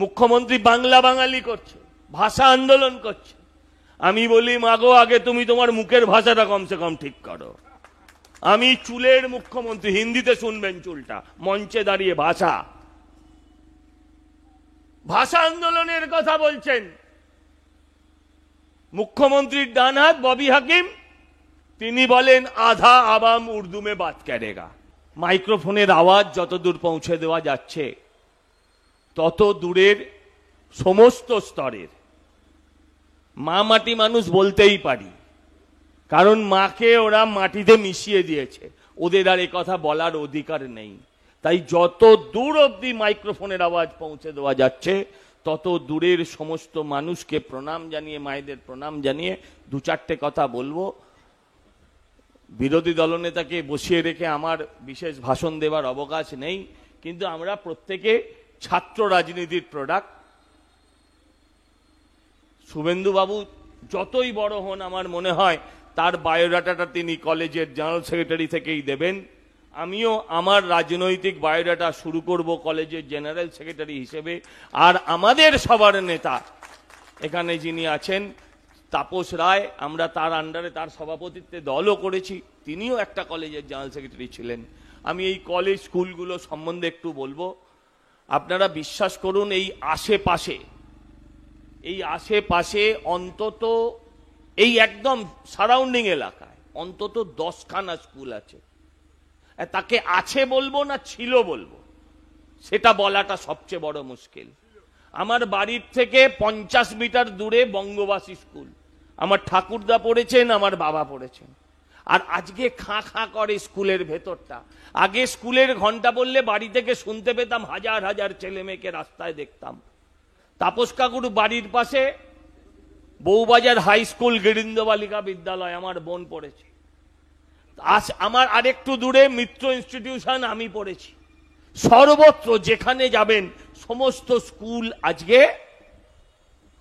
মুখ্যমন্ত্রী বাংলা বাঙালি করছে, ভাষা আন্দোলন করছে। আমি বলি মাগো, আগে তুমি তোমার মুখের ভাষাটা কমসে কম ঠিক করো। আমি চুলের মুখ্যমন্ত্রী, হিন্দিতে শুনবেন চুলটা, মঞ্চে দাঁড়িয়ে ভাষা ভাষা আন্দোলনের কথা বলছেন। মুখ্যমন্ত্রীর ডান হাত ববি হাকিম, তিনি বলেন আধা আবাম উর্দু মে বাত করেগা। মাইক্রোফোনের আওয়াজ যত দূর পৌঁছে দেওয়া যাচ্ছে তত দূরের সমস্ত স্তরের মা মাটি মানুষ বলতেই পারি, কারণ মাকে ওরা মাটিতে মিশিয়ে দিয়েছে, ওদের আর এই কথা বলার অধিকার নেই। তাই যত দূর অবধি মাইক্রোফোনের আওয়াজ পৌঁছে দেওয়া যাচ্ছে তত দূরের সমস্ত মানুষকে প্রণাম জানিয়ে, মায়েদের প্রণাম জানিয়ে দু চারটে কথা বলবো। বিরোধী দলনেতাকে বসিয়ে রেখে আমার বিশেষ ভাষণ দেওয়ার অবকাশ নেই, কিন্তু আমরা প্রত্যেকে ছাত্র রাজনীতির প্রোডাক্ট। শুভেন্দু বাবু যতই বড় হন, আমার মনে হয় তার বায়োডাটাটা তিনি কলেজের জেনারেল সেক্রেটারি থেকেই দেবেন। আমিও আমার রাজনৈতিক বায়োডাটা শুরু করব কলেজের জেনারেল সেক্রেটারি হিসেবে। আর আমাদের সবার নেতা এখানে যিনি আছেন তাপস রায়, আমরা তার আন্ডারে তার সভাপতিত্বে দলও করেছি, তিনিও একটা কলেজের জেনারেল সেক্রেটারি ছিলেন। আমি এই কলেজ স্কুলগুলো সম্বন্ধে একটু বলবো। আপনারা বিশ্বাস করুন, এই আশেপাশে অন্তত এই একদম সারাউন্ডিং এলাকায় অন্তত 10খানা স্কুল আছে। তাকে আছে বলবো না ছিল বলবো, সেটা বলাটা সবচেয়ে বড় মুশকিল। আমার বাড়ির থেকে 50 মিটার দূরে বঙ্গবাসী স্কুল, আমার ঠাকুরদা পড়েছেন, আমার বাবা পড়েছেন। আর আজকে খাঁ খাঁ করে স্কুলের ভেতরটা। আগে স্কুলের ঘন্টা বললে বাড়ি থেকে শুনতে পেতাম, হাজার হাজার ছেলে মেয়েকে রাস্তায় দেখতাম। তাপস কাকুর বাড়ির পাশে বউবাজার হাই স্কুল, গিরিন্দ বালিকা বিদ্যালয়, আমার বোন পড়েছে। আমার আরেকটু দূরে মিত্র ইনস্টিটিউশন, আমি পড়েছি। সর্বত্র যেখানে যাবেন সমস্ত স্কুল আজকে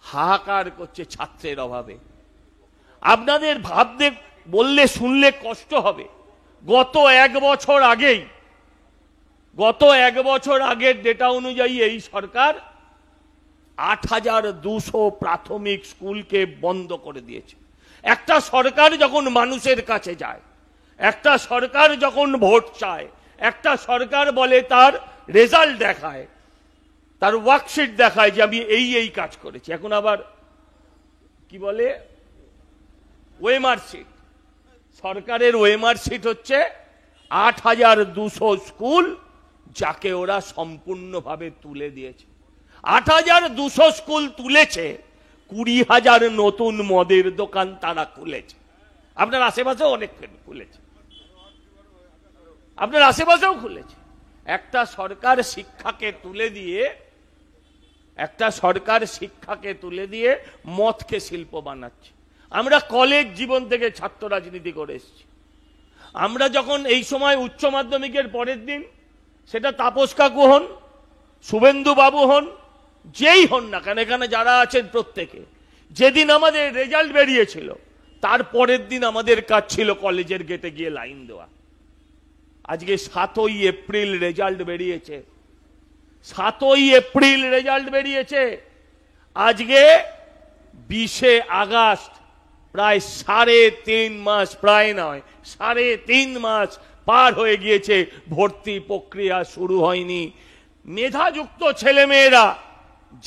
হাহাকার করছে ছাত্রের অভাবে। আপনাদের ভাবতে বললে শুনলে কষ্ট হবে। গত এক বছর আগের ডেটা অনুযায়ী এই সরকার 8200 প্রাথমিক স্কুলকে বন্ধ করে দিয়েছে। একটা সরকার যখন মানুষের কাছে যায়, একটা সরকার যখন ভোট চায়, একটা সরকার বলে তার রেজাল্ট দেখায়, তার ওয়ার্কশিট দেখায় যে আমি এই কাজ করেছি। এখন আবার কি বলে ওএমআর শিট, সরকারের ওএমআর শিট হচ্ছে 8200 স্কুল, যাকে ওরা সম্পূর্ণভাবে তুলে দিয়েছে। 8200 স্কুল তুলেছে, 20,000 নতুন মদের দোকান তারা খুলেছে। আপনার আশেপাশেও অনেক খুলেছে, আপনার আশেপাশেও খুলেছে। একটা সরকার শিক্ষাকে তুলে দিয়ে মদকে শিল্প বানাচ্ছে। আমরা কলেজ জীবন থেকে ছাত্র রাজনীতি করে এসেছি। আমরা যখন এই সময় উচ্চ মাধ্যমিকের পরের দিন, সেটা তাপস কাকু হন, শুভেন্দু বাবু হন, যেই হন না কেন, এখানে যারা আছেন প্রত্যেকে, যেদিন আমাদের রেজাল্ট বেরিয়েছিল তার পরের দিন আমাদের কাজ ছিল কলেজের গেটে গিয়ে লাইন দেওয়া। আজকে 7ই এপ্রিল রেজাল্ট বেরিয়েছে, 7ই এপ্রিল রেজাল্ট বেরিয়েছে। আজকে 20 আগস্ট, প্রায় 3.5 মাস, প্রায় নয় 3.5 মাস পার হয়ে গিয়েছে, ভর্তি প্রক্রিয়া শুরু হয়নি। মেধাযুক্ত ছেলেমেয়েরা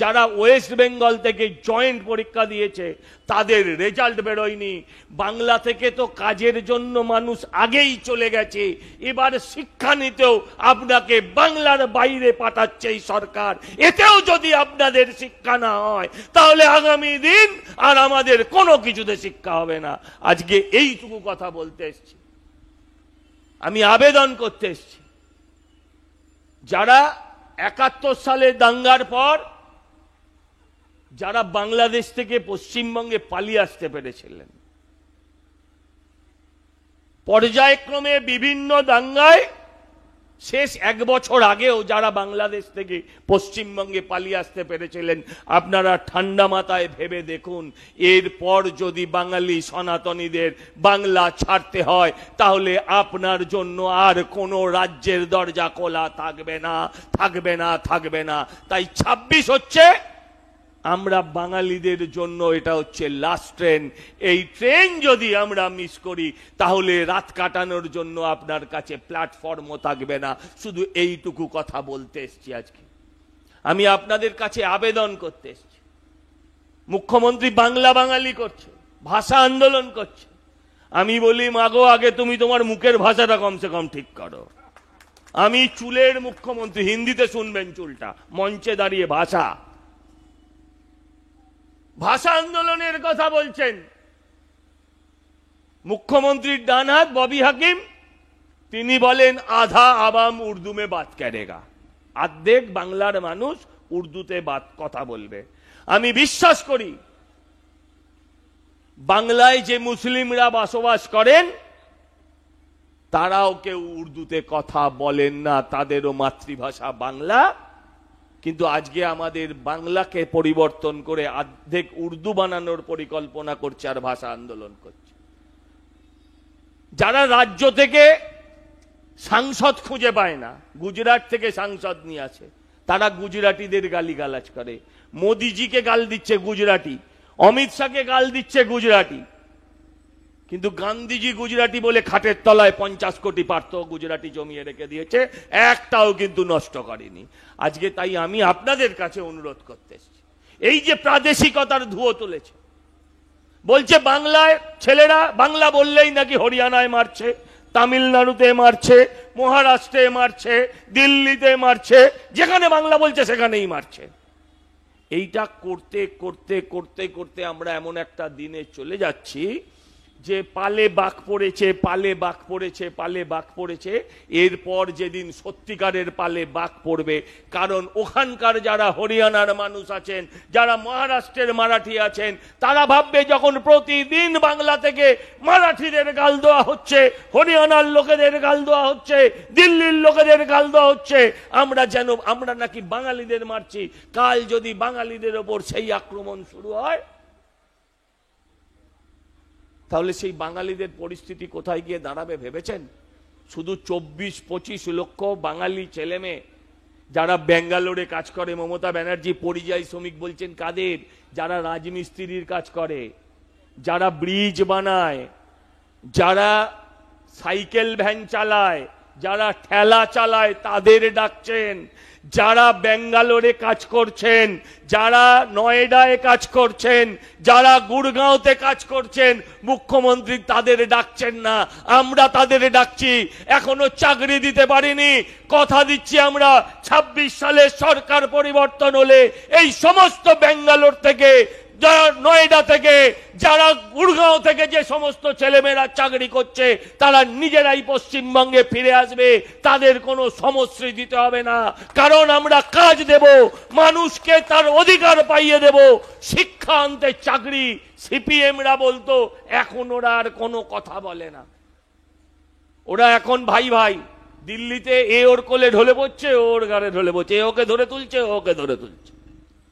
যারা ওয়েস্ট বেঙ্গল থেকে জয়েন্ট পরীক্ষা দিয়েছে তাদের রেজাল্ট বেরোয়নি। বাংলা থেকে তো কাজের জন্য মানুষ আগেই চলে গেছে, এবার শিক্ষা নিতেও আপনাকে বাংলার বাইরে পাঠাচ্ছে এই সরকার। এতেও যদি আপনাদের শিক্ষা না হয় তাহলে আগামী দিন আর আমাদের কোনো কিছুতে শিক্ষা হবে না। আজকে এইটুকু কথা বলতে এসেছি, আমি আবেদন করতে এসেছি। যারা 71 সালে দাঙ্গার পর যারা বাংলাদেশ থেকে পশ্চিমবঙ্গে পালিয়ে আসতে পেরেছিলেন, পর্যায়ক্রমে বিভিন্ন দাঙ্গায় শেষ 1 বছর আগেও যারা বাংলাদেশ থেকে পশ্চিমবঙ্গে পালিয়ে আসতে পেরেছিলেন, আপনারা ঠান্ডা মাথায় ভেবে দেখুন, এরপর যদি বাঙালি সনাতনীদের বাংলা ছাড়তে হয় তাহলে আপনার জন্য আর কোনো রাজ্যের দরজা খোলা থাকবে না, থাকবে না, থাকবে না। তাই 26 হচ্ছে আমরা বাঙালিদের জন্য, এটা হচ্ছে লাস্ট ট্রেন। এই ট্রেন যদি আমরা মিস করি তাহলে রাত কাটানোর জন্য আপনার কাছে প্ল্যাটফর্মও থাকবে না। শুধু এইটুকু কথা বলতে এসছি আজকে। আমি আপনাদের কাছে আবেদন করতে এসছি। মুখ্যমন্ত্রী বাংলা বাঙালি করছে, ভাষা আন্দোলন করছে। আমি বলি, মাগো আগে তুমি তোমার মুখের ভাষাটা কমসে কম ঠিক করো। আমি চুলের মুখ্যমন্ত্রী, হিন্দিতে শুনবেন চুলটা, মঞ্চে দাঁড়িয়ে ভাষা আন্দোলনের কথা বলছেন। মুখ্যমন্ত্রীর ডান হাত ববি হাকিম, তিনি বলেন আধা আবাম উর্দু মে বাত করেগা, অর্ধেক বাংলার মানুষ উর্দুতে কথা বলবে। আমি বিশ্বাস করি বাংলায় যে মুসলিমরা বসবাস করেন তারাও কেউ উর্দুতে কথা বলেন না, তাদেরও মাতৃভাষা বাংলা। কিন্তু আজকে আমাদের বাংলাকে পরিবর্তন করে অর্ধেক উর্দু বানানোর পরিকল্পনা করছে আর ভাষা আন্দোলন করছে। যারা রাজ্য থেকে সাংসদ খুঁজে পায় না, গুজরাট থেকে সাংসদ নিয়ে আসে, তারা গুজরাটিদের গালিগালাজ করে। মোদিজিকে গাল দিচ্ছে গুজরাটি, অমিত শাহকে গাল দিচ্ছে গুজরাটি। কিন্তু গান্ধীজি গুজরাটি বলে খাটের তলায় 50 কোটি পার্থ গুজরাটি জমিয়ে রেখে দিয়েছে, একটাও কিন্তু নষ্ট করেনি। আজকে তাই আমি আপনাদের কাছে অনুরোধ করতে এসেছি, এই যে প্রাদেশিকতার ধুয়ো তুলেছে, বলছে বাংলায় ছেলেরা বাংলা বললেই নাকি হরিয়ানায় মারছে, তামিলনাড়ুতে মারছে, মহারাষ্ট্রে মারছে, দিল্লিতে মারছে, যেখানে বাংলা বলছে সেখানেই মারছে। এইটা করতে করতে করতে করতে আমরা এমন একটা দিনে চলে যাচ্ছি যে পালে বাঘ পড়েছে, পালে বাঘ পড়েছে, পালে বাঘ পড়েছে। এরপর যেদিন সত্যিকারের পালে বাঘ পড়বে, কারণ ওখানকার যারা হরিয়ানার মানুষ আছেন, যারা মহারাষ্ট্রের মারাঠি আছেন, তারা ভাববে যখন প্রতিদিন বাংলা থেকে মারাঠিদের গাল দেওয়া হচ্ছে, হরিয়ানার লোকেদের গাল দেওয়া হচ্ছে, দিল্লির লোকেদের গাল দেওয়া হচ্ছে, আমরা নাকি বাঙালিদের মারছি। কাল যদি বাঙালিদের ওপর সেই আক্রমণ শুরু হয় তাহলে সেই বাঙালিদের পরিস্থিতি কোথায় গিয়ে দাঁড়াবে ভেবেছেন? শুধু 24-25 লক্ষ বাঙালি ছেলেমেয়ে যারা ব্যাঙ্গালোরে কাজ করে, মমতা ব্যানার্জি পরিযায়ী শ্রমিক বলছেন কাদের? যারা রাজমিস্ত্রির কাজ করে, যারা ব্রিজ বানায়, যারা সাইকেল ভ্যান চালায়, যারা ঠেলা চালায়, তাদের ডাকছেন। যারা ব্যাঙ্গালোরে কাজ করছেন, যারা নয়ডায় কাজ করছেন, যারা গুড়গাঁওতে কাজ করছেন, মুখ্যমন্ত্রী তাদের ডাকছেন না, আমরা তাদের ডাকছি। এখনো চাকরি দিতে পারিনি, কথা দিচ্ছি আমরা 26 সালে সরকার পরিবর্তন হলে এই সমস্ত ব্যাঙ্গালোর থেকে, নয়ডা থেকে, যারা গুড়গাঁও থেকে যে সমস্ত ছেলেমেয়েরা চাকরি করছে তারা নিজেরাই পশ্চিমবঙ্গে ফিরে আসবে, তাদের কোনো সমশ্রী দিতে হবে না। কারণ আমরা কাজ দেব, মানুষকে তার অধিকার পাইয়ে দেব। শিক্ষা আনতে চাকরি, সিপিএমরা বলতো, এখন ওরা আর কোনো কথা বলে না। ওরা এখন ভাই ভাই, দিল্লিতে এ ওর কোলে ঢলে পড়ছে, ওর গাড়ে ঢলে পড়ছে, এ ওকে ধরে তুলছে, ওকে ধরে তুলছে।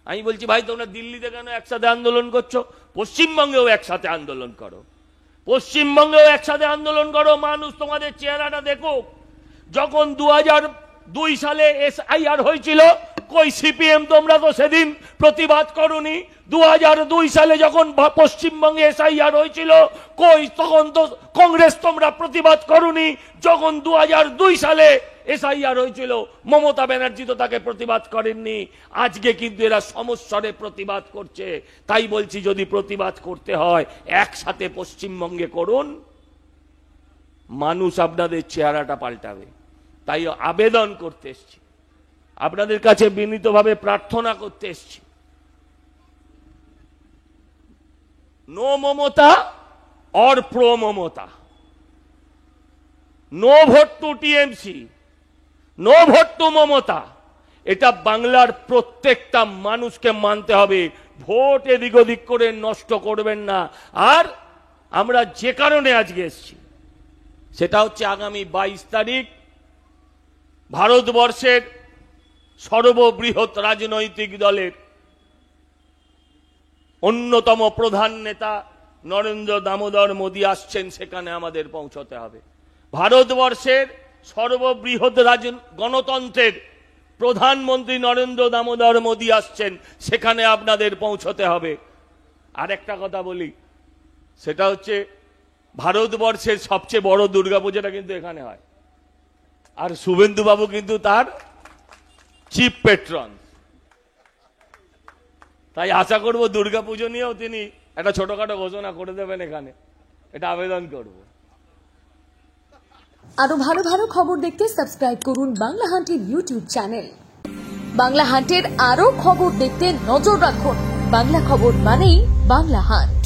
আমি বলছি ভাই, তোমরা দিল্লিতে কেন একসাথে আন্দোলন করছো? পশ্চিমবঙ্গেও একসাথে আন্দোলন করো, পশ্চিমবঙ্গেও একসাথে আন্দোলন করো। মানুষ তোমাদের চেহারাটা দেখুক। যখন 2002 সালে SIR হয়েছিল, কই সিপিএম? তোমরা তো সেদিন প্রতিবাদ করোনি। 2002 সালে যখন পশ্চিমবঙ্গে SIR হয়েছিল, কই? তখন তো কংগ্রেস তোমরা প্রতিবাদ করোনি। যখন 2002 সালে SIR হয়েছিল, মমতা ব্যানার্জি তো তাকে প্রতিবাদ করেননি। আজকে কিন্তু এরা সমস্বরে প্রতিবাদ করছে। তাই বলছি, যদি প্রতিবাদ করতে হয় একসাথে পশ্চিমবঙ্গে করুন, মানুষ আপনাদের চেহারাটা পাল্টাবে। তাই আবেদন করতে এসছি, আপনাদের কাছে বিনীতভাবে প্রার্থনা করতে এসছি, নো মমতা और pro Mamata, no vote to TMC, no vote to Mamata. এটা বাংলার প্রত্যেকটা মানুষকে মানতে হবে। ভোট এদিক ওদিক করে নষ্ট করবেন না। আর আমরা যে কারণে আজকে এসেছি সেটা হচ্ছে আগামী 22 তারিখ ভারতবর্ষের সর্ববৃহৎ রাজনৈতিক দলের অন্যতম প্রধান নেতা নরেন্দ্র দামোদর মোদী আসছেন, সেখানে আমাদের পৌঁছতে হবে। ভারতবর্ষের সর্ববৃহৎ গণতন্ত্রের প্রধানমন্ত্রী নরেন্দ্র দামোদর মোদী আসছেন, সেখানে আপনাদের পৌঁছতে হবে। আর একটা কথা বলি, সেটা হচ্ছে ভারতবর্ষের সবচেয়ে বড় দুর্গাপূজাটা কিন্তু এখানে হয়, আর শুভেন্দু বাবু কিন্তু তার চিফ পেট্রন। তাই আশা করব দুর্গাপুজো নিয়েও তিনি একটা ছোটখাটো ঘোষণা করে দেবেন এখানে, এটা আবেদন করব। আরো ভালো ভালো খবর দেখতে সাবস্ক্রাইব করুন বাংলা হান্টের ইউটিউব চ্যানেল। বাংলা হান্টের আরো খবর দেখতে নজর রাখুন। বাংলা খবর মানেই বাংলা হান্ট।